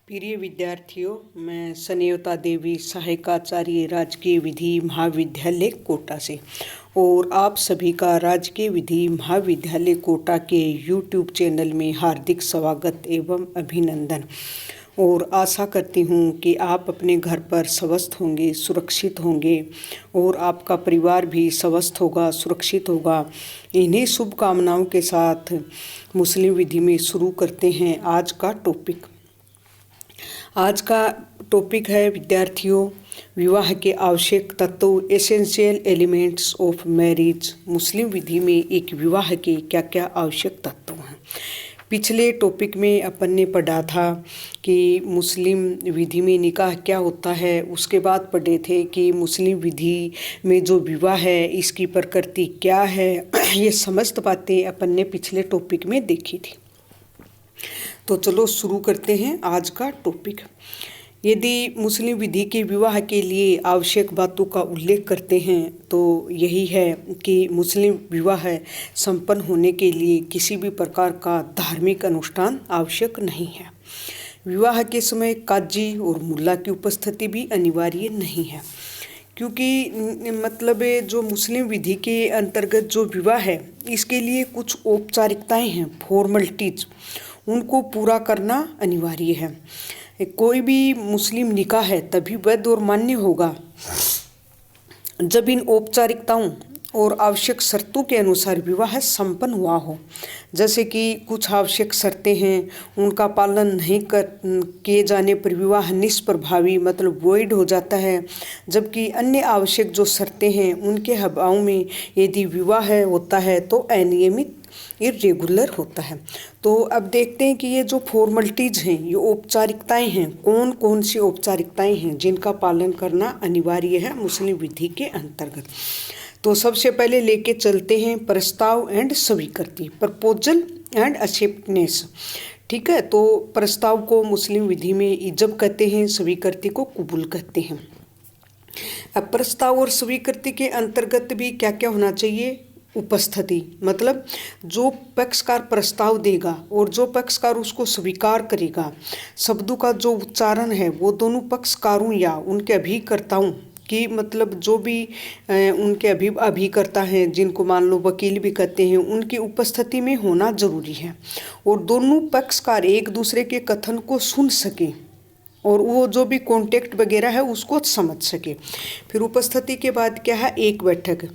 प्रिय विद्यार्थियों, मैं सनेवता देवी सहायकाचार्य राजकीय विधि महाविद्यालय कोटा से और आप सभी का राजकीय विधि महाविद्यालय कोटा के YouTube चैनल में हार्दिक स्वागत एवं अभिनंदन। और आशा करती हूँ कि आप अपने घर पर स्वस्थ होंगे, सुरक्षित होंगे और आपका परिवार भी स्वस्थ होगा, सुरक्षित होगा। इन्हीं शुभकामनाओं के साथ मुस्लिम विधि में शुरू करते हैं आज का टॉपिक। आज का टॉपिक है विद्यार्थियों, विवाह के आवश्यक तत्व, एसेंशियल एलिमेंट्स ऑफ मैरिज। मुस्लिम विधि में एक विवाह के क्या क्या आवश्यक तत्व हैं। पिछले टॉपिक में अपन ने पढ़ा था कि मुस्लिम विधि में निकाह क्या होता है। उसके बाद पढ़े थे कि मुस्लिम विधि में जो विवाह है इसकी प्रकृति क्या है। ये समस्त बातें अपन ने पिछले टॉपिक में देखी थी। तो चलो शुरू करते हैं आज का टॉपिक। यदि मुस्लिम विधि के विवाह के लिए आवश्यक बातों का उल्लेख करते हैं तो यही है कि मुस्लिम विवाह संपन्न होने के लिए किसी भी प्रकार का धार्मिक अनुष्ठान आवश्यक नहीं है। विवाह के समय काजी और मुल्ला की उपस्थिति भी अनिवार्य नहीं है, क्योंकि मतलब जो मुस्लिम विधि के अंतर्गत जो विवाह है इसके लिए कुछ औपचारिकताएं हैं, फॉर्मलिटीज, उनको पूरा करना अनिवार्य है। कोई भी मुस्लिम निकाह है तभी वैध और मान्य होगा जब इन औपचारिकताओं और आवश्यक शर्तों के अनुसार विवाह संपन्न हुआ हो। जैसे कि कुछ आवश्यक शर्तें हैं, उनका पालन नहीं किए जाने पर विवाह निष्प्रभावी मतलब वॉइड हो जाता है। जबकि अन्य आवश्यक जो शर्तें हैं उनके अभाव में यदि विवाह होता है तो अनियमित, इर्रेगुलर होता है। तो अब देखते हैं कि ये जो फॉर्मलिटीज़ हैं, ये औपचारिकताएं हैं, कौन कौन सी औपचारिकताएं हैं जिनका पालन करना अनिवार्य है मुस्लिम विधि के अंतर्गत। तो सबसे पहले लेके चलते हैं प्रस्ताव एंड स्वीकृति, प्रपोजल एंड एक्सेप्टेंस। ठीक है, तो प्रस्ताव को मुस्लिम विधि में इजब कहते हैं, स्वीकृति को कबूल कहते हैं। अब प्रस्ताव और स्वीकृति के अंतर्गत भी क्या क्या होना चाहिए। उपस्थिति मतलब जो पक्षकार प्रस्ताव देगा और जो पक्षकार उसको स्वीकार करेगा, शब्दों का जो उच्चारण है वो दोनों पक्षकारों या उनके अभिकर्ताओं की, मतलब जो भी उनके अभिकर्ता हैं, जिनको मान लो वकील भी कहते हैं, उनकी उपस्थिति में होना जरूरी है। और दोनों पक्षकार एक दूसरे के कथन को सुन सकें और वो जो भी कॉन्टेक्ट वगैरह है उसको समझ सके। फिर उपस्थिति के बाद क्या है, एक बैठक।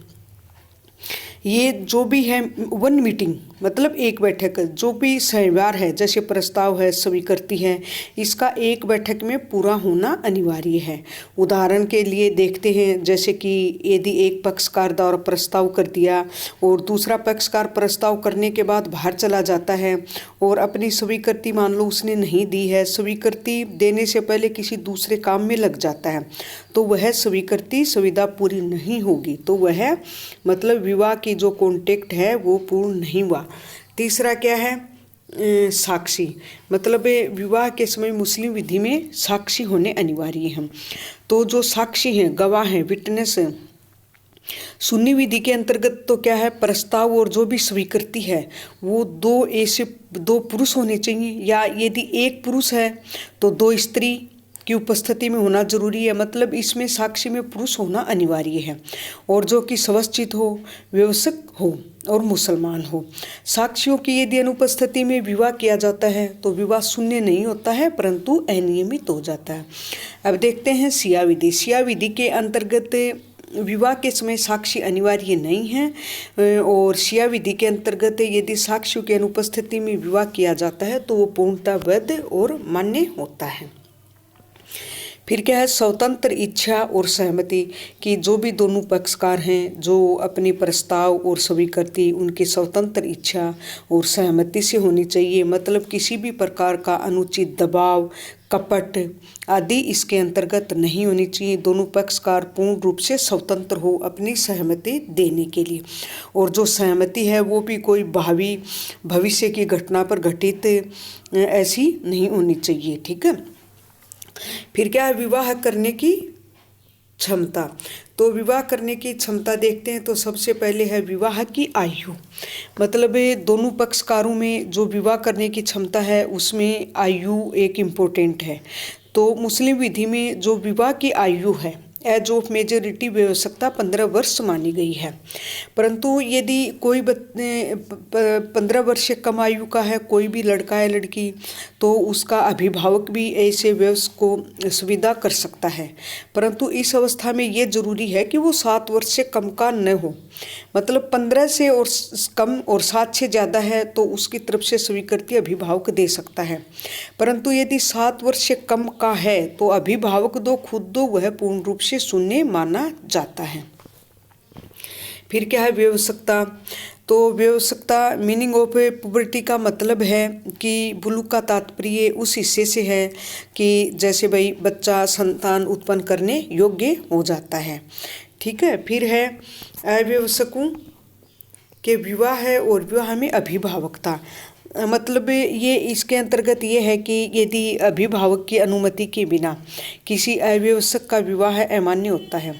ये जो भी है वन मीटिंग मतलब एक बैठक, जो भी सहव्यार है जैसे प्रस्ताव है, स्वीकृति है, इसका एक बैठक में पूरा होना अनिवार्य है। उदाहरण के लिए देखते हैं, जैसे कि यदि एक पक्षकार द्वारा प्रस्ताव कर दिया और दूसरा पक्षकार प्रस्ताव करने के बाद बाहर चला जाता है और अपनी स्वीकृति मान लो उसने नहीं दी है, स्वीकृति देने से पहले किसी दूसरे काम में लग जाता है, तो वह स्वीकृति सुविधा पूरी नहीं होगी, तो वह मतलब विवाह की जो कॉन्टेक्ट है वो पूर्ण नहीं हुआ। तीसरा क्या है, साक्षी, मतलब विवाह के समय मुस्लिम विधि में साक्षी होने अनिवार्य हैं। तो जो साक्षी हैं, गवाह हैं, विटनेस, सुन्नी विधि के अंतर्गत तो क्या है, प्रस्ताव और जो भी स्वीकृति है वो दो पुरुष होने चाहिए, या यदि एक पुरुष है तो दो स्त्री की उपस्थिति में होना जरूरी है। मतलब इसमें साक्षी में पुरुष होना अनिवार्य है और जो कि स्वच्छित हो, व्यवसायिक हो और मुसलमान हो। साक्षियों की यदि अनुपस्थिति में विवाह किया जाता है तो विवाह शून्य नहीं होता है परंतु अनियमित हो जाता है। अब देखते हैं शिया विधि। शिया विधि के अंतर्गत विवाह के समय साक्षी अनिवार्य नहीं है और शिया विधि के अंतर्गत यदि साक्षियों की अनुपस्थिति में विवाह किया जाता है तो वो पूर्णतः वैध और मान्य होता है। फिर क्या है, स्वतंत्र इच्छा और सहमति कि जो भी दोनों पक्षकार हैं, जो अपने प्रस्ताव और स्वीकृति उनकी स्वतंत्र इच्छा और सहमति से होनी चाहिए। मतलब किसी भी प्रकार का अनुचित दबाव, कपट आदि इसके अंतर्गत नहीं होनी चाहिए। दोनों पक्षकार पूर्ण रूप से स्वतंत्र हो अपनी सहमति देने के लिए, और जो सहमति है वो भी कोई भविष्य की घटना पर घटित ऐसी नहीं होनी चाहिए। ठीक है। फिर क्या है, विवाह करने की क्षमता। तो विवाह करने की क्षमता देखते हैं तो सबसे पहले है विवाह की आयु। मतलब दोनों पक्षकारों में जो विवाह करने की क्षमता है उसमें आयु एक इम्पोर्टेंट है। तो मुस्लिम विधि में जो विवाह की आयु है एज ऑफ मेजोरिटी वयस्कता 15 वर्ष मानी गई है। परंतु यदि कोई 15 वर्ष से कम आयु का है, कोई भी लड़का है लड़की, तो उसका अभिभावक भी ऐसे वयस्क को सुविधा कर सकता है। परंतु इस अवस्था में ये जरूरी है कि वो 7 वर्ष से कम का न हो। मतलब 15 से और कम और 7 से ज़्यादा है तो उसकी तरफ से स्वीकृति अभिभावक दे सकता है। परंतु यदि 7 वर्ष से कम का है तो अभिभावक खुद वह पूर्ण रूप से शून्य माना जाता है। फिर क्या है व्यवस्कता। तो व्यवस्कता मीनिंग ऑफ पुबर्टी का मतलब है कि बुलुक का तात्पर्य उस हिस्से से है कि जैसे भाई बच्चा संतान उत्पन्न करने योग्य हो जाता है। ठीक है। फिर है अव्यवस्कों के विवाह है और विवाह में अभिभावकता। मतलब ये इसके अंतर्गत ये है कि यदि अभिभावक की अनुमति के बिना किसी अव्यवस्क का विवाह अमान्य होता है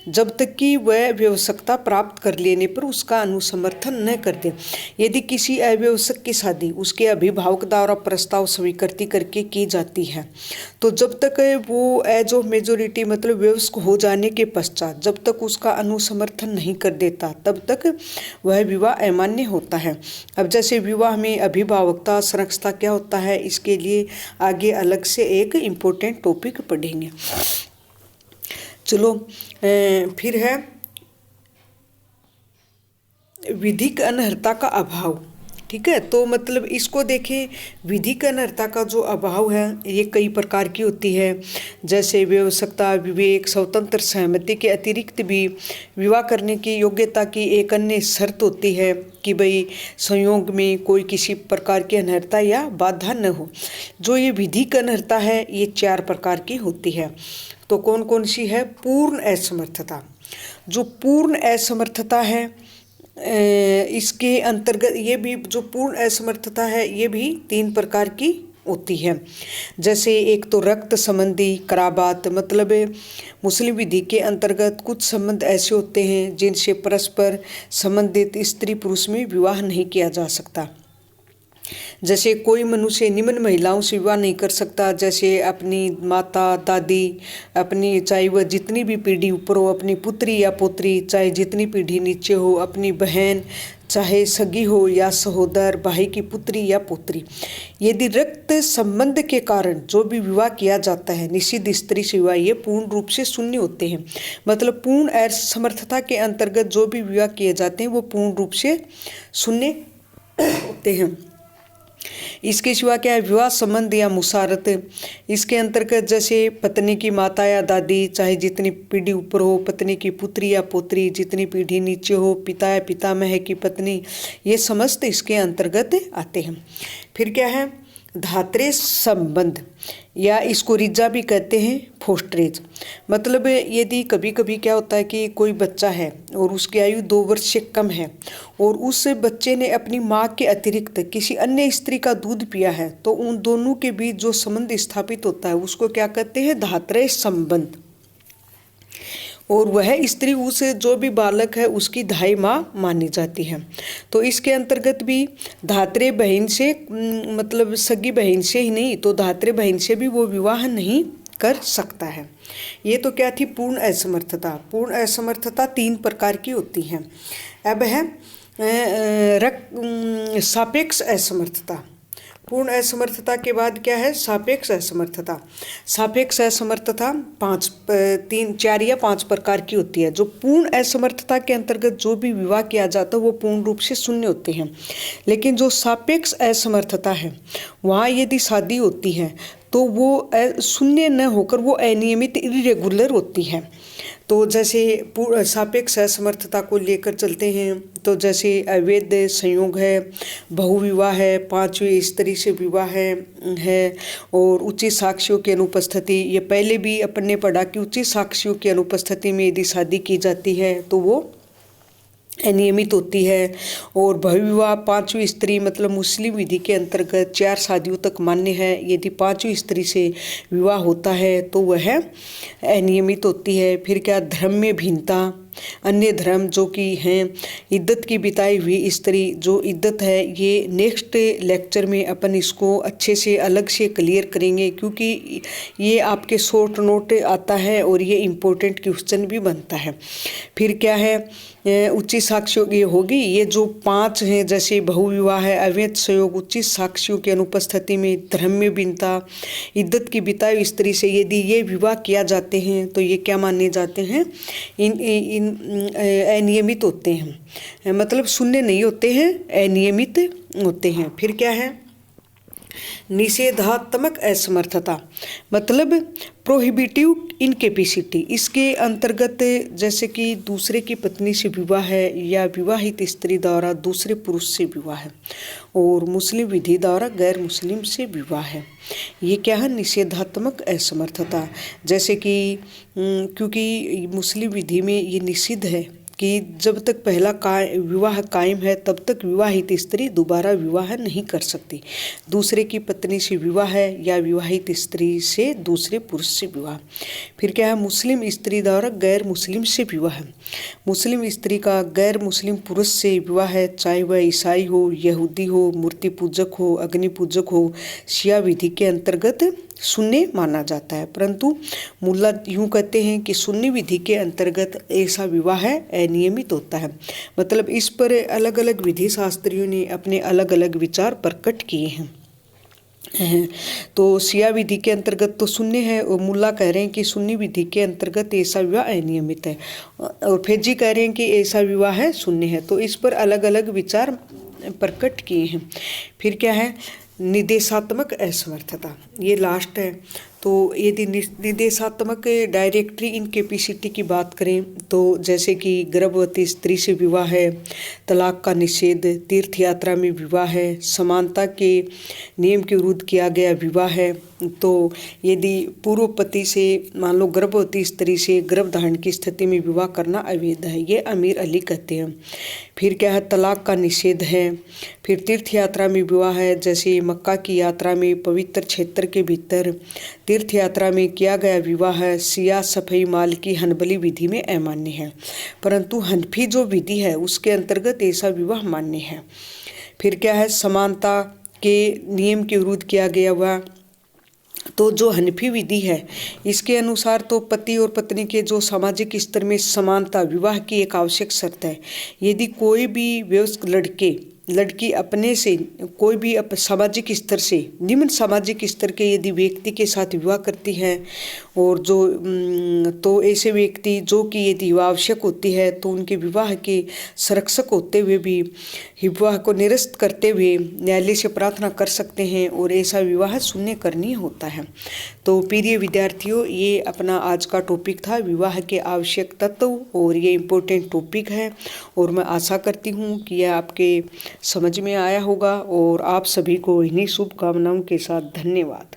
जब तक कि वह व्यवस्कता प्राप्त कर लेने पर उसका अनुसमर्थन न कर दे। यदि किसी अव्यवस्क की शादी उसके अभिभावक द्वारा प्रस्ताव स्वीकृति करके की जाती है तो जब तक वो एज ऑफ मेजोरिटी मतलब वयस्क हो जाने के पश्चात जब तक उसका अनुसमर्थन नहीं कर देता तब तक वह विवाह अमान्य होता है। अब जैसे विवाह में अभिभावकता संरक्षता क्या होता है, इसके लिए आगे अलग से एक इम्पोर्टेंट टॉपिक पढ़ेंगे। चलो फिर है विधिक अनर्हता का अभाव। ठीक है। तो मतलब इसको देखें, विधिक अनर्हता का जो अभाव है ये कई प्रकार की होती है। जैसे व्यवस्कता, विवेक, स्वतंत्र सहमति के अतिरिक्त भी विवाह करने की योग्यता की एक अन्य शर्त होती है कि भाई संयोग में कोई किसी प्रकार की अनर्हता या बाधा न हो। जो ये विधिक अनर्हता है ये 4 प्रकार की होती है। तो कौन कौन सी है? पूर्ण असमर्थता। जो पूर्ण असमर्थता है इसके अंतर्गत ये भी जो पूर्ण असमर्थता है ये भी 3 प्रकार की होती है। जैसे एक तो रक्त संबंधी कराबात। मतलब मुस्लिम विधि के अंतर्गत कुछ संबंध ऐसे होते हैं जिनसे परस्पर संबंधित स्त्री पुरुष में विवाह नहीं किया जा सकता। जैसे कोई मनुष्य निम्न महिलाओं से विवाह नहीं कर सकता, जैसे अपनी माता दादी, अपनी चाहे वह जितनी भी पीढ़ी ऊपर हो, अपनी पुत्री या पोत्री चाहे जितनी पीढ़ी नीचे हो, अपनी बहन चाहे सगी हो या सहोदर, भाई की पुत्री या पोत्री। यदि रक्त संबंध के कारण जो भी विवाह किया जाता है निषिद्ध स्त्री से विवाह, ये पूर्ण रूप से शून्य होते हैं। मतलब पूर्ण असमर्थता के अंतर्गत जो भी विवाह किए जाते हैं वो पूर्ण रूप से शून्य होते हैं। इसके सिवा क्या है? विवाह संबंध या मुसारत। इसके अंतर्गत जैसे पत्नी की माता या दादी चाहे जितनी पीढ़ी ऊपर हो, पत्नी की पुत्री या पोत्री जितनी पीढ़ी नीचे हो, पिता या पितामह की पत्नी, ये समस्त इसके अंतर्गत आते हैं। फिर क्या है? धात्रे संबंध या इसको रिजा भी कहते हैं, फोस्टरेज। मतलब यदि कभी कभी क्या होता है कि कोई बच्चा है और उसकी आयु 2 वर्ष से कम है और उस बच्चे ने अपनी माँ के अतिरिक्त किसी अन्य स्त्री का दूध पिया है तो उन दोनों के बीच जो संबंध स्थापित होता है उसको क्या कहते हैं? धात्रेय संबंध। और वह स्त्री उस जो भी बालक है उसकी धाई माँ मानी जाती है। तो इसके अंतर्गत भी धात्रेय बहन से मतलब सगी बहन से ही नहीं तो धात्रेय बहन से भी वो विवाह नहीं कर सकता है। ये तो क्या थी? पूर्ण असमर्थता। पूर्ण असमर्थता 3 प्रकार की होती है। अब है सापेक्ष असमर्थता। पूर्ण असमर्थता के बाद क्या है? सापेक्ष असमर्थता। सापेक्ष असमर्थता 4 या 5 प्रकार की होती है। जो पूर्ण असमर्थता के अंतर्गत जो भी विवाह किया जाता है वो पूर्ण रूप से शून्य होते हैं। लेकिन जो सापेक्ष असमर्थता है वहाँ यदि शादी होती है तो वो शून्य न होकर वो अनियमित इरेगुलर होती है। तो जैसे सापेक्ष असमर्थता को लेकर चलते हैं तो जैसे अवैध संयोग है, बहुविवाह है, 5वीं स्त्री से विवाह है और उचित साक्ष्यों की अनुपस्थिति। ये पहले भी अपन ने पढ़ा कि उचित साक्ष्यों की अनुपस्थिति में यदि शादी की जाती है तो वो अनियमित होती है। और बहुविवाह पांचवी स्त्री मतलब मुस्लिम विधि के अंतर्गत 4 शादियों तक मान्य है। यदि पांचवी स्त्री से विवाह होता है तो वह अनियमित होती है। फिर क्या, धर्म में भिन्नता, अन्य धर्म जो कि हैं, इद्दत की बिताई हुई स्त्री, जो इद्दत है ये नेक्स्ट लेक्चर में अपन इसको अच्छे से अलग से क्लियर करेंगे, क्योंकि ये आपके शॉर्ट नोट आता है और ये इम्पोर्टेंट क्वेश्चन भी बनता है। फिर क्या है, उचित साक्ष्यों की होगी, ये जो 5 हैं जैसे बहुविवाह है, अवैध संयोग, उचित साक्ष्यों की अनुपस्थिति में, धर्म में भिन्नता, इद्दत की बिताई स्त्री से यदि ये विवाह किया जाते हैं तो ये क्या माने जाते हैं, इन अनियमित होते हैं, मतलब शून्य नहीं होते हैं, अनियमित होते हैं। फिर क्या है, निषेधात्मक असमर्थता मतलब प्रोहिबिटिव इनकेपेसिटी। इसके अंतर्गत जैसे कि दूसरे की पत्नी से विवाह है या विवाहित स्त्री द्वारा दूसरे पुरुष से विवाह है, और मुस्लिम विधि द्वारा गैर मुस्लिम से विवाह है, ये क्या है, निषेधात्मक असमर्थता। जैसे कि क्योंकि मुस्लिम विधि में ये निषिद्ध है कि जब तक पहला विवाह कायम है तब तक विवाहित स्त्री दोबारा विवाह नहीं कर सकती। दूसरे की पत्नी से विवाह है या विवाहित स्त्री से दूसरे पुरुष से विवाह। फिर क्या है, मुस्लिम स्त्री द्वारा गैर मुस्लिम से विवाह है। मुस्लिम स्त्री का गैर मुस्लिम पुरुष से विवाह है, चाहे वह ईसाई हो, यहूदी हो, मूर्ति पूजक हो, अग्नि पूजक हो, शिया विधि के अंतर्गत शून्य माना जाता है। परंतु मुल्ला यूँ कहते हैं कि सुन्नी विधि के अंतर्गत ऐसा विवाह अनियमित होता है। मतलब इस पर अलग अलग विधि शास्त्रियों ने अपने अलग अलग विचार प्रकट किए हैं। तो शिया विधि के अंतर्गत तो शून्य है, और मुल्ला कह रहे हैं कि सुन्नी विधि के अंतर्गत ऐसा विवाह अनियमित है, और फैजी कह रहे हैं कि ऐसा विवाह है शून्य है। तो इस पर अलग अलग विचार प्रकट किए हैं। फिर क्या है, निर्देशात्मक असमर्थता, ये लास्ट है। तो यदि निर्देशात्मक डायरेक्टरी इनकेपेसिटी की बात करें तो जैसे कि गर्भवती स्त्री से विवाह है, तलाक का निषेध, तीर्थ यात्रा में विवाह है, समानता के नियम के विरुद्ध किया गया विवाह है। तो यदि पूर्व पति से मान लो गर्भवती स्त्री से गर्भधारण की स्थिति में विवाह करना अवैध है, ये अमीर अली कहते हैं। फिर क्या है, तलाक का निषेध है। फिर तीर्थ यात्रा में विवाह है, जैसे मक्का की यात्रा में पवित्र क्षेत्र के भीतर तीर्थ यात्रा में किया गया विवाह है, सिया सफई मालिकी हनबली विधि में अमान्य है, परंतु हनफी जो विधि है उसके अंतर्गत ऐसा विवाह मान्य है। फिर क्या है, समानता के नियम के विरुद्ध किया गया हुआ, तो जो हनफी विधि है इसके अनुसार तो पति और पत्नी के जो सामाजिक स्तर में समानता विवाह की एक आवश्यक शर्त है। यदि कोई भी वयस्क लड़की अपने से कोई भी सामाजिक स्तर से निम्न सामाजिक स्तर के यदि व्यक्ति के साथ विवाह करती है, और जो तो ऐसे व्यक्ति जो कि यदि आवश्यक होती है तो उनके विवाह के संरक्षक होते हुए भी विवाह को निरस्त करते हुए न्यायालय से प्रार्थना कर सकते हैं, और ऐसा विवाह शून्य करनी होता है। तो प्रिय विद्यार्थियों, ये अपना आज का टॉपिक था विवाह के आवश्यक तत्व, और ये इम्पोर्टेंट टॉपिक है, और मैं आशा करती हूँ कि यह आपके समझ में आया होगा, और आप सभी को इन्हीं शुभकामनाओं के साथ धन्यवाद।